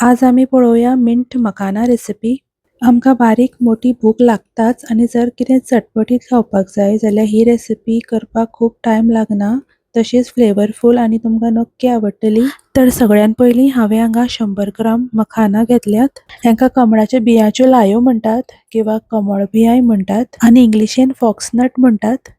आज आम्ही पळोवया मिंट मखाना रेसिपी। आमकां बारीक मोठी भूक लागताच आणि जर कितें चटपटीत खावपाक जाय जाल्यार ही रेसिपी करपाक खूप टाइम लागना, तशीच फ्लेवरफुल आणि तुमकां नक्की आवडटली। तर सगळ्यात पयलीं हांवें हांगा 100 ग्राम मखाना घेतल्यात। हांकां कमळाच्या बियांच्यो लायो म्हणटात किंवा कमळ बियाय म्हणटात आणि इंग्लिशीन फॉक्सनट म्हणटात।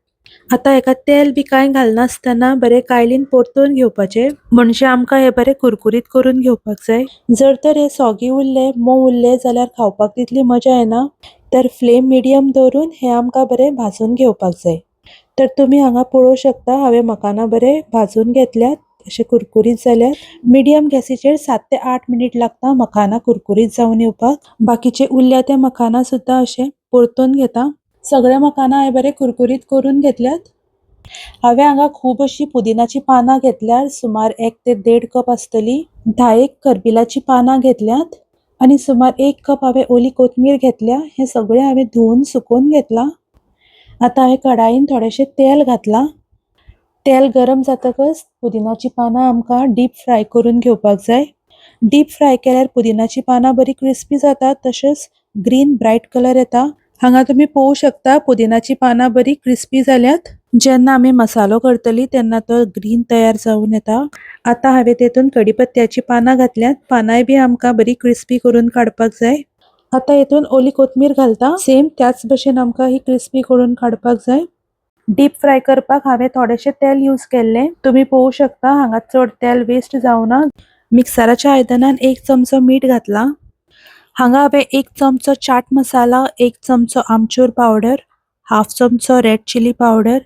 आता हेका तेल बी कांय घालनासतना बरे कायलीन परतून घेवपाचे, म्हणजे आमकां हे बरे कुरकुरीत करून घेवपाक जाय। जर तर हे सॉगी उरले मोव उरले जाल्यार खावपाक तितली मजा येना, तर फ्लेम मिडियम दवरून हे आमकां बरे भाजून घेवपाक जाय। तर तुम्ही हांगा पळोवं शकता हांवें मखाना बरे भाजून घेतल्यात, अशे कुरकुरीत जाल्यात। मिडियम गॅसीचेर 7 ते 8 मिनिट लागता मखाना कुरकुरीत जावन येवपाक। बाकीचे उरल्या ते मखाना सुद्धा अशे परतून घेता। सगळे मखाना हांवें बरे कुरकुरीत करून घेतल्यात। हांवें हांगा खूब अशी पुदिनाची पानां घेतल्यात, सुमार 1 ते 1.5 कप आसतली। 10 करबिलाची पानां घेतल्यात आणि सुमार 1 कप हांवें ओली कोथमीर घेतल्या। हे सगळे हांवें धुवन सुकोवन घेतला। आता हांवें कढाईन थोडेशे तेल घातला। तेल गरम जातकच पुदिनाची पानां आमकां डीप फ्राय करून घेवपाक जाय। डीप फ्राय केल्यार पुदिनाची पानां बरी क्रिस्पी जातात, तशेंच ग्रीन ब्राइट कलर येता। हांगा तुम्ही पळोवं शकता पुदिनाची पानां बरी क्रिस्पी जाल्यात। जेन्ना आमी मसालो करतली तेन्ना तो ग्रीन तयार जावन येता। आता हांवें तेतून कढीपत्त्याची पानां घातल्यात। पानांय बी आमकां बरी क्रिस्पी करून काडपाक जाय। आता हेतून ओली कोथमीर घालता। सेम त्याच भशेन आमकां ही क्रिस्पी करून काडपाक जाय। डीप फ्राय करपाक हांवें थोडेशे तेल यूज केल्ले। तुम्ही पळोवं शकता हांगा चड तेल वेस्ट जावना। मिक्सराच्या आयदनान 1 चमचो मीठ घातला। हांगा हांवें 1 चमचो चाट मसाला, 1 चमचो आमचूर पावडर, हाफ चमचो रेड चिली पावडर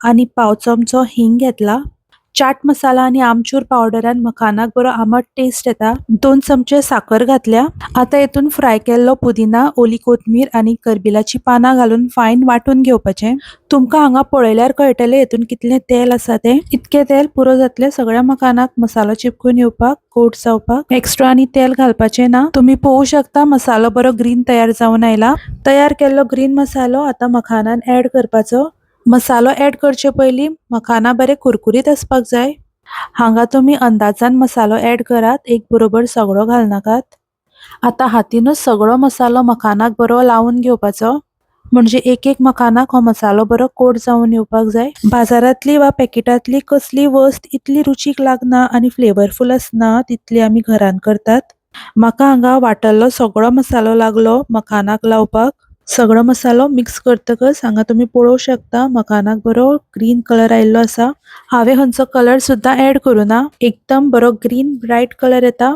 आणि पाव चमचो हिंग घेतला। चाट मसाला आणि आमचूर पावडरान मखानाक बरो आंबट टेस्ट येता। 2 चमचे साखर घातल्या। आता हेतून फ्राय केल्लो पुदिना, ओली कोथमीर आणि करबिलाची पानां घालून फायन वाटून घेवपाचे। तुमकां हांगा पळयल्यार कळटले हेतून कितले तेल आसा ते। इतके तेल पुरो जातले सगळ्या मखानाक मसालो चिपकून येवपाक, कोट जावपाक। एक्स्ट्रा आणि तेल घालपाचे ना। तुम्ही पळोवं शकता मसालो बरो ग्रीन तयार जावन आयला। तयार केल्लो ग्रीन मसालो आता मखानान ऍड करपाचो। मसालो ऍड करचे पयलीं मखाना बरे कुरकुरीत आसपाक जाय। हांगा तुम्ही अंदाजान मसालो ऍड करात, एक बरोबर सगळो घालनाकात। आता हातीनूच सगळो मसालो मखानाक बरो लावून घेवपाचो, म्हणजे एक मखानाक हो मसालो बरो कोट जावन येवपाक जाय। बाजारातली वा पॅकेटातली कसली वस्त इतली रुचीक लागना आणि फ्लेवरफुल आसना तितली आमी घरान करतात। म्हाका हांगा वाटल्लो सगळो मसालो लागलो मखानाक लावपाक। सगळो मसालो मिक्स करतकच हांगा तुम्ही पळोवं शकता मखानाक बरो ग्रीन कलर आयल्लो आसा। हांवें हांचो कलर सुद्धा ऍड करूना। एकदम बरो ग्रीन ब्राइट कलर येता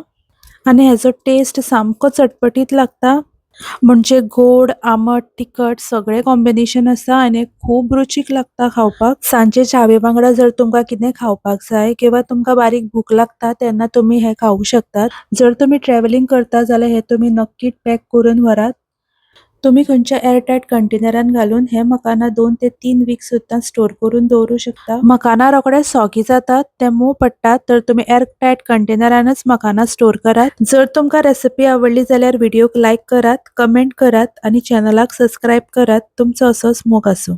आणि हेजो टेस्ट सामको चटपटीत लागता, म्हणजे गोड, आंबट, तिखट सगळे कॉम्बिनेशन आसा आणि खूप रुचीक लागता खावपाक। सांजे च्यावे वांगडा जर तुमकां कितें खावपाक जाय किंवा तुमकां बारीक भूक लागता तेन्ना तुम्ही हे खावू शकतात। जर तुम्ही ट्रॅव्हलिंग करता जाल्यार हे तुम्ही नक्की पॅक करून व्हरात। तुम्ही खंयच्या एअरटाइट कंटेनरान घालून हे मखाना 2 ते 3 वीक सुद्धा स्टोर करून दवरू शकता। मखाना रोखडे सॉगी जातात, ते मोव पडटात, तर तुम्ही एअरटाइट कंटेनरानच मखाना स्टोर करात। जर तुमकां रेसिपी आवडली जाल्यार व्हिडिओक लाईक करात, कमेंट करात आणि चॅनलाक सबस्क्राइब करात। तुमचो असोच मोग आसूं।